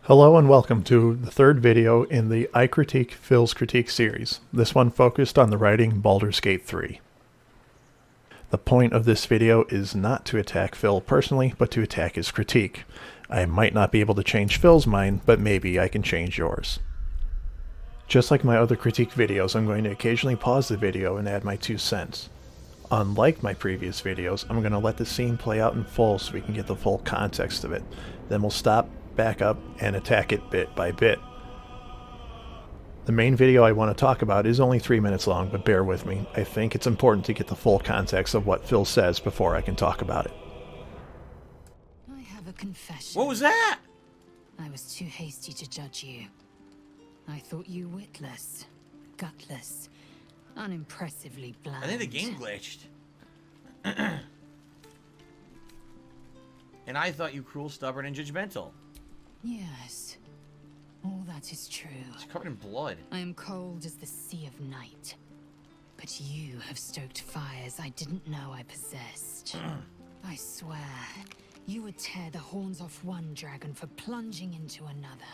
Hello and welcome to the third video in the I Critique Phil's Critique series. This one focused on the writing Baldur's Gate 3. The point of this video is not to attack Phil personally, but to attack his critique. I might not be able to change Phil's mind, but maybe I can change yours. Just like my other critique videos, I'm going to occasionally pause the video and add my 2 cents. Unlike my previous videos, I'm going to let the scene play out in full so we can get the full context of it. Then we'll stop, back up, and attack it bit by bit. The main video I want to talk about is only 3 minutes long, but bear with me. I think it's important to get the full context of what Phil says before I can talk about it. I have a confession. What was that? I was too hasty to judge you. I thought you witless, gutless, unimpressively bland. I think the game glitched. And I thought you cruel, stubborn, and judgmental. Yes, all that is true. It's covered in blood. I am cold as the sea of night. But you have stoked fires I didn't know I possessed. I swear, you would tear the horns off one dragon for plunging into another.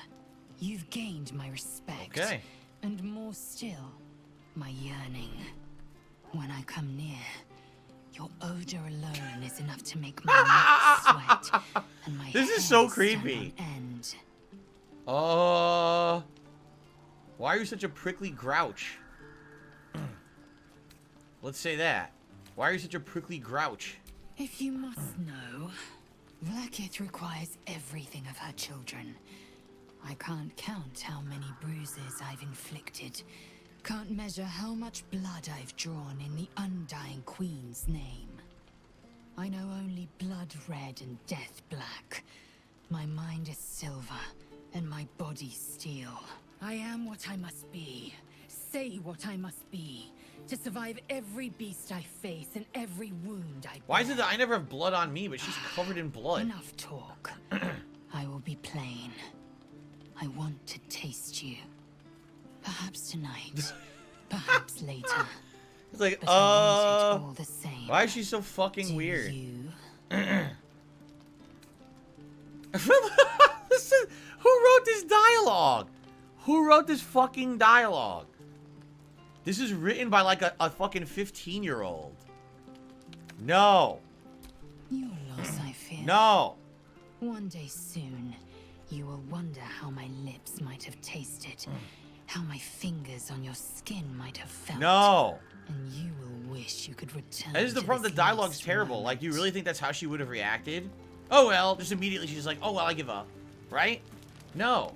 You've gained my respect. Okay. And more still, my yearning. When I come near, your odor alone is enough to make my neck sweat and my This is hair so stand creepy. on end. Why are you such a prickly grouch? Let's say that. Why are you such a prickly grouch? If you must know, Vlaakith requires everything of her children. I can't count how many bruises I've inflicted. Can't measure how much blood I've drawn in the undying queen's name. I know only blood red and death black. My mind is silver, and my body steel. I am what I must be. Say what I must be. To survive every beast I face and every wound I bear. Why is it that I never have blood on me, but she's covered in blood? Enough talk. I will be plain. I want to taste you. Perhaps tonight. Perhaps later. It's like, But I want it all the same. why is she so fucking Do weird? you? Who wrote this dialogue? Who wrote this fucking dialogue? This is written by like a fucking 15-year-old. No. Your loss, I fear. No. One day soon, you will wonder how my lips might have tasted, how my fingers on your skin might have felt. No. And you will wish you could return. That is the to problem. The this dialogue's last terrible. Like, you moment. really think that's how she would have reacted? Oh, well. Just immediately, she's like, oh, well, I give up. Right? No.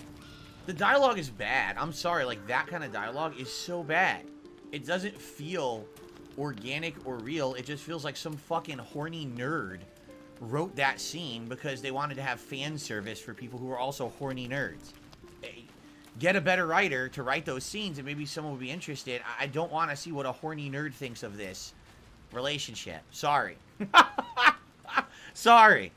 The dialogue is bad. I'm sorry. Like, that kind of dialogue is so bad. It doesn't feel organic or real. It just feels like some fucking horny nerd wrote that scene because they wanted to have fan service for people who are also horny nerds. Get a better writer to write those scenes and maybe someone would be interested. I don't want to see what a horny nerd thinks of this relationship. Sorry. Sorry.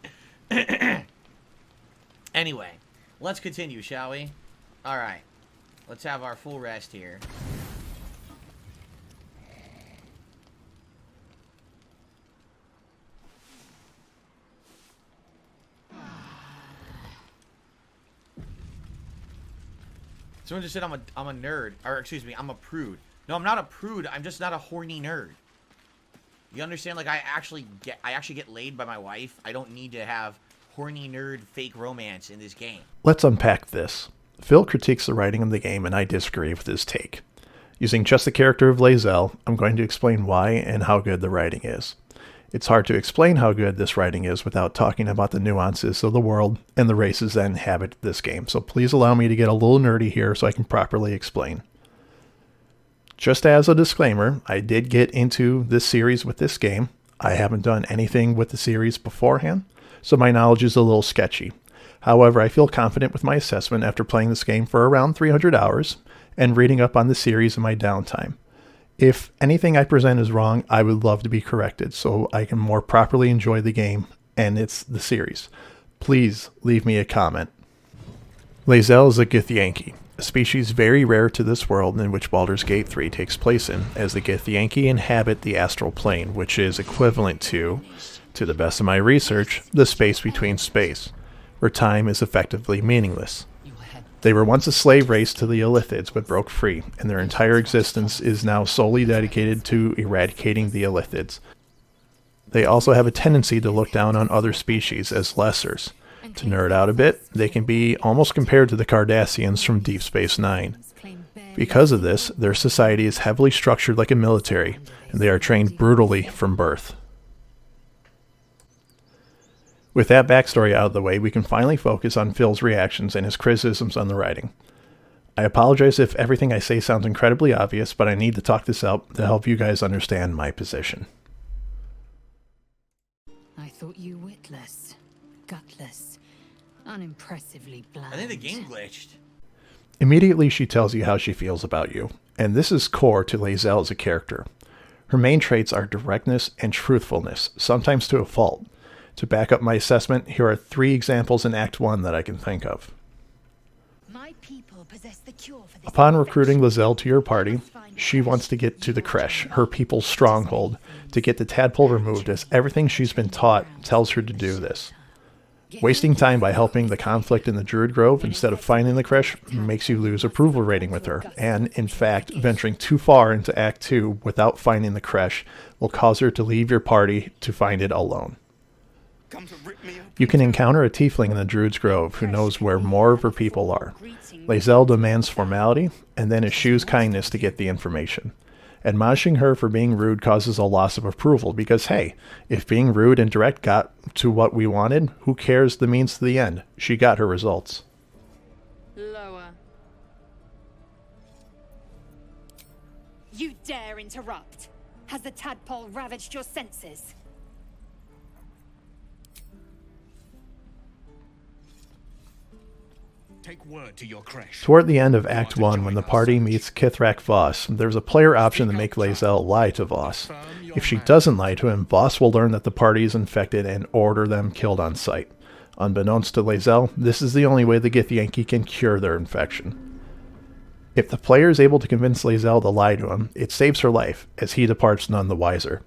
Anyway, let's continue, shall we? Alright. Let's have our full rest here. Someone just said I'm a nerd. Or excuse me, I'm a prude. No, I'm not a prude. I'm just not a horny nerd. You understand? Like, I actually get laid by my wife. I don't need to have horny nerd fake romance in this game. Let's unpack this. Phil critiques the writing of the game and I disagree with his take. Using just the character of Lae'zel, I'm going to explain why and how good the writing is. It's hard to explain how good this writing is without talking about the nuances of the world and the races that inhabit this game, so please allow me to get a little nerdy here so I can properly explain. Just as a disclaimer, I did get into this series with this game. I haven't done anything with the series beforehand, so my knowledge is a little sketchy. However, I feel confident with my assessment after playing this game for around 300 hours and reading up on the series in my downtime. If anything I present is wrong, I would love to be corrected so I can more properly enjoy the game and the series. Please leave me a comment. Lae'zel is a Githyanki, a species very rare to this world in which Baldur's Gate 3 takes place in, as the Githyanki inhabit the astral plane, which is equivalent to the best of my research, the space between space, where time is effectively meaningless. They were once a slave race to the Illithids, but broke free, and their entire existence is now solely dedicated to eradicating the Illithids. They also have a tendency to look down on other species as lessers. To nerd out a bit, they can be almost compared to the Cardassians from Deep Space Nine. Because of this, their society is heavily structured like a military, and they are trained brutally from birth. With that backstory out of the way, we can finally focus on Phil's reactions and his criticisms on the writing. I apologize if everything I say sounds incredibly obvious, but I need to talk this out to help you guys understand my position. I thought you witless, gutless, unimpressively bland. I think the game glitched. Immediately she tells you how she feels about you, and this is core to Lae'zel as a character. Her main traits are directness and truthfulness, sometimes to a fault. To back up my assessment, here are 3 examples in Act 1 that I can think of. My people possess the cure for this. Upon recruiting Lae'zel to your party, she wants to get to the Creche, her people's stronghold, to get the tadpole removed, as everything she's been taught tells her to do this. Wasting time by helping the conflict in the Druid Grove instead of finding the Creche makes you lose approval rating with her, and, in fact, venturing too far into Act 2 without finding the Creche will cause her to leave your party to find it alone. You can encounter a tiefling in the Druid's Grove who knows where more of her people are. Lae'zel demands formality, and then eschews kindness to get the information. Admonishing her for being rude causes a loss of approval because, hey, if being rude and direct got to what we wanted, who cares the means to the end? She got her results. Lower. You dare interrupt? Has the tadpole ravaged your senses? Take word to your Creche. Toward the end of Act 1, when the party meets Kithrak Voss, there's a player option to make Lae'zel lie to Voss. If she doesn't lie to him, Voss will learn that the party is infected and order them killed on sight. Unbeknownst to Lae'zel, this is the only way the Githyanki can cure their infection. If the player is able to convince Lae'zel to lie to him, it saves her life, as he departs none the wiser.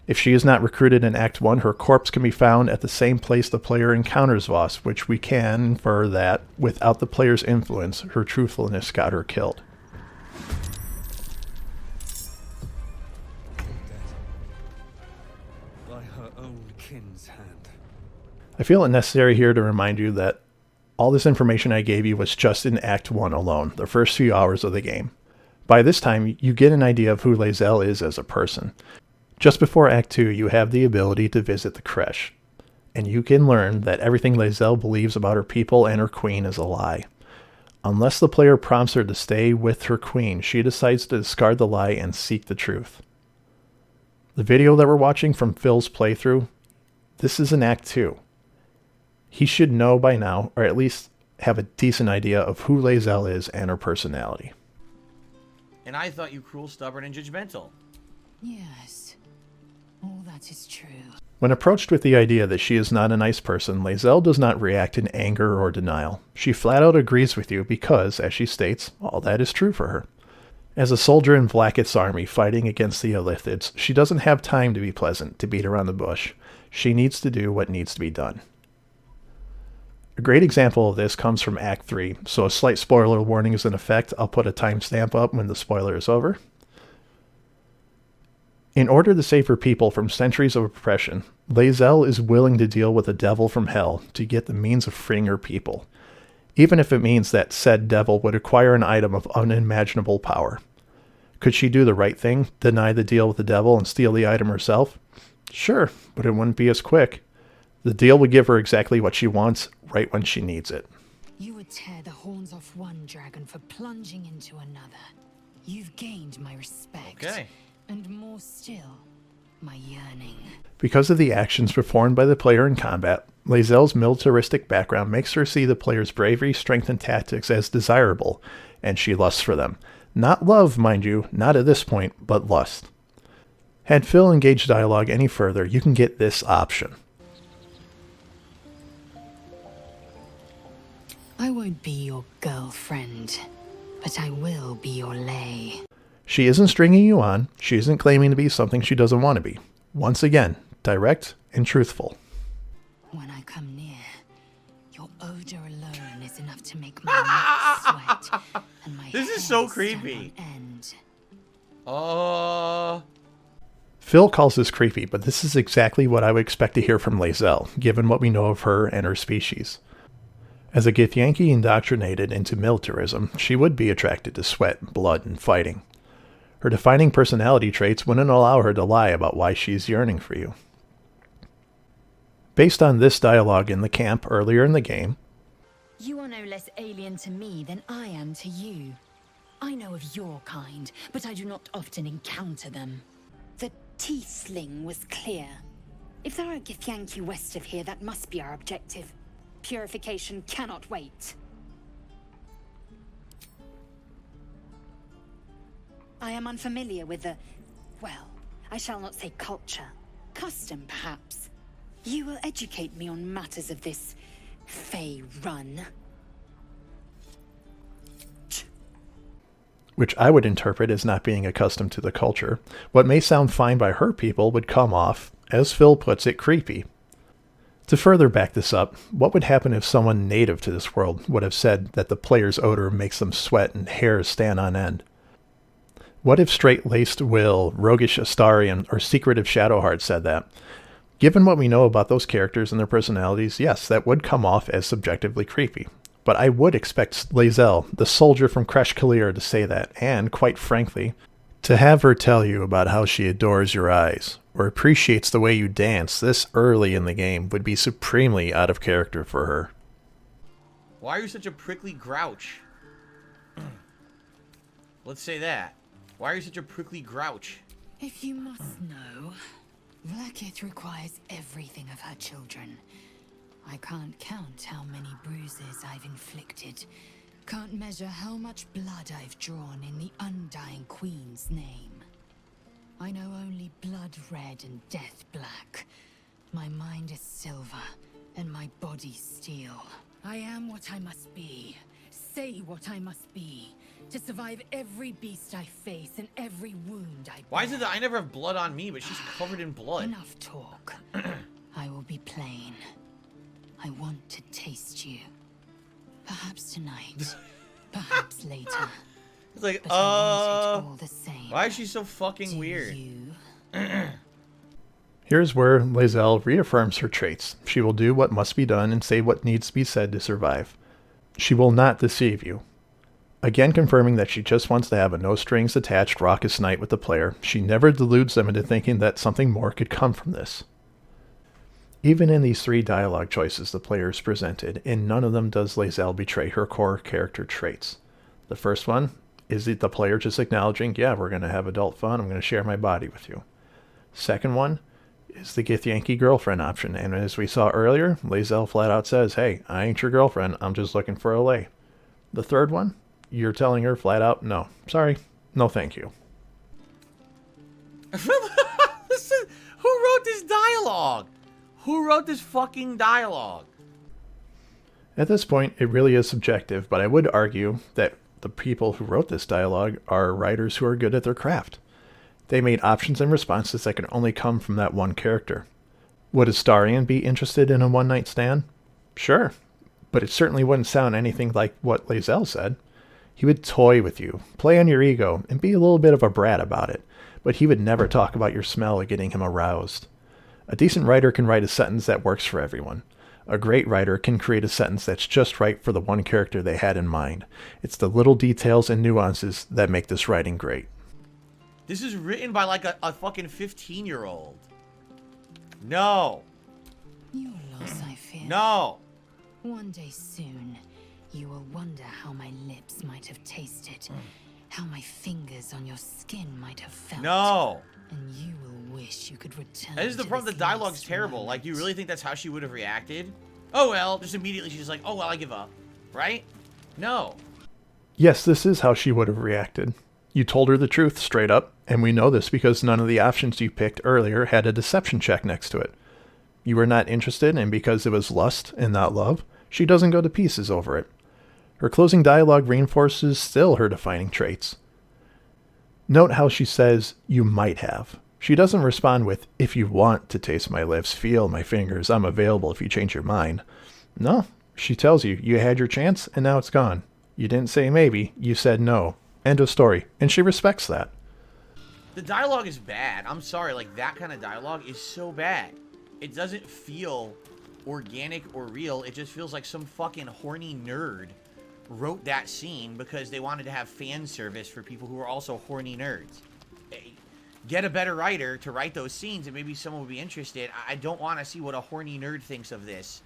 If she is not recruited in Act 1, her corpse can be found at the same place the player encounters Voss, which we can infer that, without the player's influence, her truthfulness got her killed. By her own kin's hand. I feel it necessary here to remind you that all this information I gave you was just in Act 1 alone, the first few hours of the game. By this time, you get an idea of who Lae'zel is as a person. Just before Act 2, you have the ability to visit the Creche, and you can learn that everything Lae'zel believes about her people and her queen is a lie. Unless the player prompts her to stay with her queen, she decides to discard the lie and seek the truth. The video that we're watching from Phil's playthrough, this is in Act 2. He should know by now, or at least have a decent idea of who Lae'zel is and her personality. And I thought you cruel, stubborn, and judgmental. Yes, all that is true. When approached with the idea that she is not a nice person, Lae'zel does not react in anger or denial. She flat out agrees with you because, as she states, all that is true for her. As a soldier in Vlaakith's army fighting against the Illithids, she doesn't have time to be pleasant, to beat around the bush. She needs to do what needs to be done. A great example of this comes from Act 3, so a slight spoiler warning is in effect. I'll put a timestamp up when the spoiler is over. In order to save her people from centuries of oppression, Lae'zel is willing to deal with a devil from hell to get the means of freeing her people, even if it means that said devil would acquire an item of unimaginable power. Could she do the right thing, deny the deal with the devil and steal the item herself? Sure, but it wouldn't be as quick. The deal would give her exactly what she wants, right when she needs it. You would tear the horns off one dragon for plunging into another. You've gained my respect. Okay. And more still, my yearning. Because of the actions performed by the player in combat, Lae'zel's militaristic background makes her see the player's bravery, strength, and tactics as desirable, and she lusts for them. Not love, mind you, not at this point, but lust. Had Phil engaged dialogue any further, you can get this option. I won't be your girlfriend, but I will be your lay. She isn't stringing you on, she isn't claiming to be something she doesn't want to be. Once again, direct and truthful. When I come near, Your odor alone is enough to make my neck sweat and my This is hair so stand creepy. on end. Phil calls this creepy, but this is exactly what I would expect to hear from Lae'zel, given what we know of her and her species. As a Githyanki indoctrinated into militarism, she would be attracted to sweat, blood, and fighting. Her defining personality traits wouldn't allow her to lie about why she's yearning for you. Based on this dialogue in the camp earlier in the game, You are no less alien to me than I am to you. I know of your kind, but I do not often encounter them. The tiefling was clear. If there are Githyanki west of here, that must be our objective. Purification cannot wait. I am unfamiliar with the, well, I shall not say culture. Custom, perhaps. You will educate me on matters of this Fey run. which I would interpret as not being accustomed to the culture. What may sound fine by her people would come off, as Phil puts it, creepy. To further back this up, what would happen if someone native to this world would have said that the player's odor makes them sweat and hairs stand on end? What if straight-laced Will, roguish Astarion, or secretive Shadowheart said that? Given what we know about those characters and their personalities, yes, that would come off as subjectively creepy. But I would expect Lae'zel, the soldier from Kresh Kalir, to say that, and, quite frankly, to have her tell you about how she adores your eyes, or appreciates the way you dance this early in the game would be supremely out of character for her. Why are you such a prickly grouch? Let's say that. Why are you such a prickly grouch? If you must know, Vlaakith requires everything of her children. I can't count how many bruises I've inflicted. Can't measure how much blood I've drawn in the undying Queen's name. I know only blood red and death black. My mind is silver, and my body steel. I am what I must be. Say what I must be. To survive every beast I face and every wound I bear. Why is it that I never have blood on me, but she's covered in blood? Enough talk. I will be plain. I want to taste you. Perhaps tonight. Perhaps later. It's like, But I want it all the same. why is she so fucking Do weird? you? Here's where Lae'zel reaffirms her traits. She will do what must be done and say what needs to be said to survive. She will not deceive you. Again confirming that she just wants to have a no-strings-attached raucous night with the player, she never deludes them into thinking that something more could come from this. Even in these three dialogue choices the player is presented, in none of them does Lae'zel betray her core character traits. The first one is the player just acknowledging, yeah, we're going to have adult fun, I'm going to share my body with you. Second one is the Githyanki girlfriend option, and as we saw earlier, Lae'zel flat out says, hey, I ain't your girlfriend, I'm just looking for a lay. The third one, you're telling her flat out, no, sorry, no thank you. Who wrote this dialogue? Who wrote this fucking dialogue? At this point, it really is subjective, but I would argue that the people who wrote this dialogue are writers who are good at their craft. They made options and responses that can only come from that one character. Would Astarion be interested in a one-night stand? Sure, but it certainly wouldn't sound anything like what Lae'zel said. He would toy with you, play on your ego, and be a little bit of a brat about it, but he would never talk about your smell or getting him aroused. A decent writer can write a sentence that works for everyone. A great writer can create a sentence that's just right for the one character they had in mind. It's the little details and nuances that make this writing great. This is written by like a fucking 15-year-old. No. Your loss, I fear. No. One day soon, you will wonder how my lips might have tasted, how my fingers on your skin might have felt. No. And you will wish you could return. That is the to problem. this The dialogue's last terrible. moment. Like, you really think that's how she would have reacted? Oh, well. Just immediately she's like, oh, well, I give up. Right? No. Yes, this is how she would have reacted. You told her the truth straight up, and we know this because none of the options you picked earlier had a deception check next to it. You were not interested, and because it was lust and not love, she doesn't go to pieces over it. Her closing dialogue reinforces still her defining traits. Note how she says, you might have. She doesn't respond with, if you want to taste my lips, feel my fingers, I'm available if you change your mind. No, She tells you, you had your chance and now it's gone. You didn't say maybe, you said no. End of story. And she respects that. The dialogue is bad. I'm sorry, like, that kind of dialogue is so bad. It doesn't feel organic or real. It just feels like some fucking horny nerd wrote that scene because they wanted to have fan service for people who are also horny nerds. Get a better writer to write those scenes and maybe someone would be interested. I don't want to see what a horny nerd thinks of this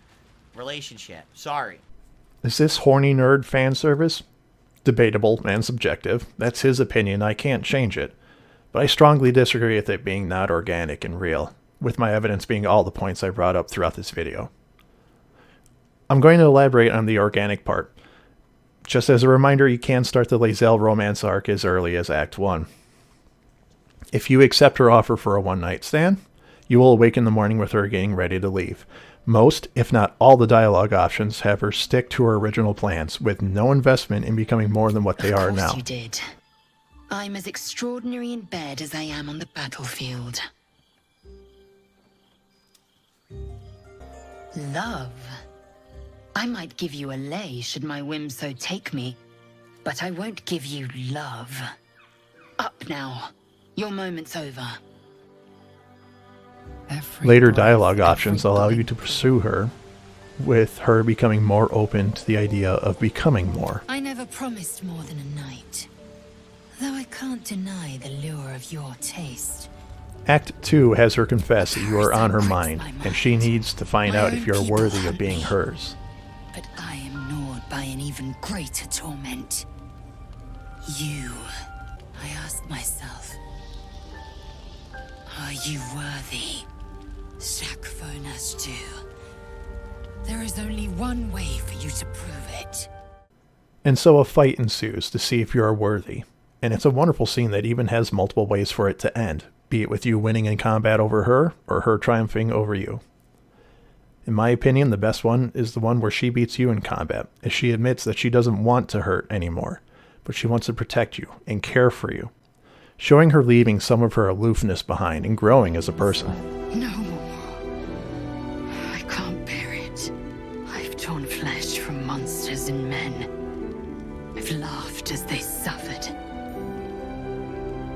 relationship. Sorry. Is this horny nerd fan service? Debatable and subjective. That's his opinion. I can't change it. But I strongly disagree with it being not organic and real, with my evidence being all the points I brought up throughout this video. I'm going to elaborate on the organic part. Just as a reminder, you can start the Lae'zel romance arc as early as Act 1. If you accept her offer for a one-night stand, you will awake in the morning with her getting ready to leave. Most, if not all, the dialogue options have her stick to her original plans, with no investment in becoming more than what they are now. Of course you did. I'm as extraordinary in bed as I am on the battlefield. Love. I might give you a lay should my whim so take me, but I won't give you love. Up now. Your moment's over. Later dialogue options allow you to pursue her, with her becoming more open to the idea of becoming more. I never promised more than a night, though I can't deny the lure of your taste. Act 2 has her confess that you are on her mind, and she needs to find out if you're worthy of being hers. But I am gnawed by an even greater torment. You, I ask myself, are you worthy? Shakvonas too. There is only one way for you to prove it. And so a fight ensues to see if you are worthy. And it's a wonderful scene that even has multiple ways for it to end, be it with you winning in combat over her, or her triumphing over you. In my opinion, the best one is the one where she beats you in combat, as she admits that she doesn't want to hurt anymore, but she wants to protect you and care for you, showing her leaving some of her aloofness behind and growing as a person. No more. I can't bear it. I've torn flesh from monsters and men. I've laughed as they suffered.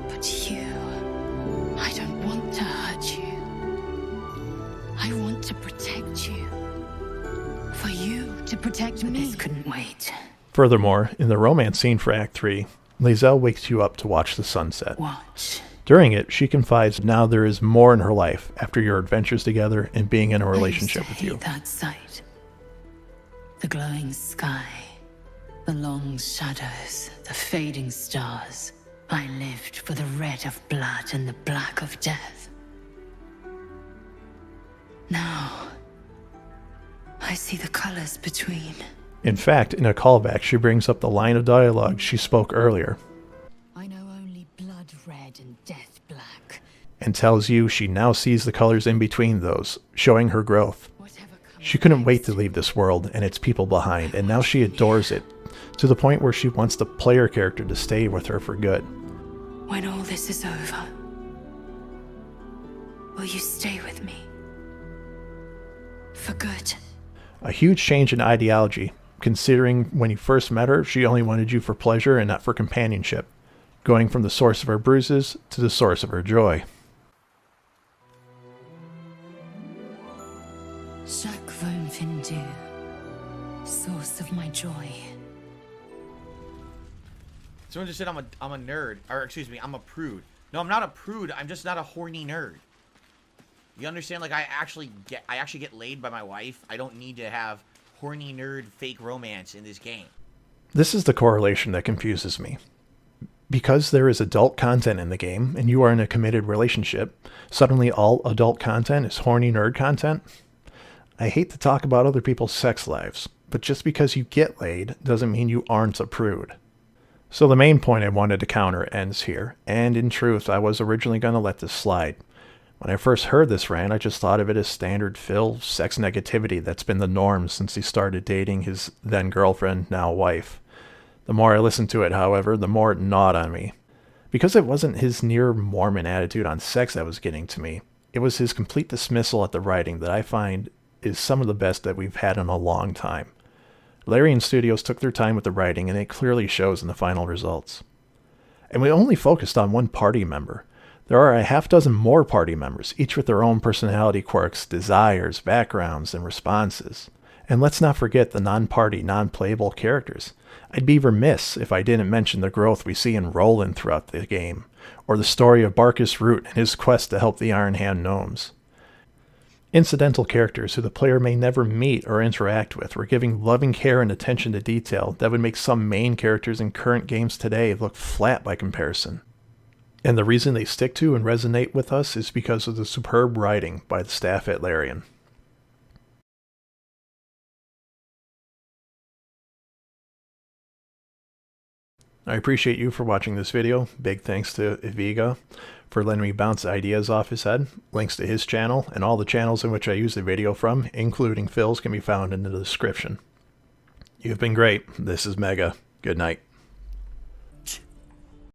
But you, I don't want to hurt you. I want to protect you. For you to protect me. This couldn't wait. Furthermore, in the romance scene for Act 3, Lae'zel wakes you up to watch the sunset. Watch. During it, she confides now there is more in her life after your adventures together and being in a relationship with you. That sight. The glowing sky, the long shadows, the fading stars. I lived for the red of blood and the black of death. Now, I see the colors between. In fact, in a callback, she brings up the line of dialogue she spoke earlier, I know only blood red and death black. and tells you she now sees the colors in between those, showing her growth. Whatever comes She couldn't wait next. to leave this world and its people behind, and now she adores it, to the point where she wants the player character to stay with her for good. When all this is over, will you stay with me? For good. A huge change in ideology, considering when you first met her, she only wanted you for pleasure and not for companionship, going from the source of her bruises to the source of her joy. Shakvon Findu, source of my joy. Someone just said I'm a nerd, or excuse me, I'm a prude. No, I'm not a prude. I'm just not a horny nerd. You understand? Like, I actually get laid by my wife. I don't need to have horny nerd fake romance in this game. This is the correlation that confuses me. Because there is adult content in the game, and you are in a committed relationship, suddenly all adult content is horny nerd content? I hate to talk about other people's sex lives, but just because you get laid doesn't mean you aren't a prude. So the main point I wanted to counter ends here, and in truth, I was originally going to let this slide. When I first heard this rant, I just thought of it as standard Phil sex negativity that's been the norm since he started dating his then girlfriend, now wife. The more I listened to it, however, the more it gnawed on me. Because it wasn't his near Mormon attitude on sex that was getting to me, it was his complete dismissal at the writing that I find is some of the best that we've had in a long time. Larian Studios took their time with the writing, and it clearly shows in the final results. And we only focused on one party member. There are a half dozen more party members, each with their own personality quirks, desires, backgrounds, and responses. And let's not forget the non-party, non-playable characters. I'd be remiss if I didn't mention the growth we see in Roland throughout the game, or the story of Barkus Root and his quest to help the Iron Hand gnomes. Incidental characters who the player may never meet or interact with were giving loving care and attention to detail that would make some main characters in current games today look flat by comparison. And the reason they stick to and resonate with us is because of the superb writing by the staff at Larian. I appreciate you for watching this video. Big thanks to Iviga for letting me bounce ideas off his head. Links to his channel and all the channels in which I use the video from, including Phil's, can be found in the description. You've been great. This is Mega. Good night.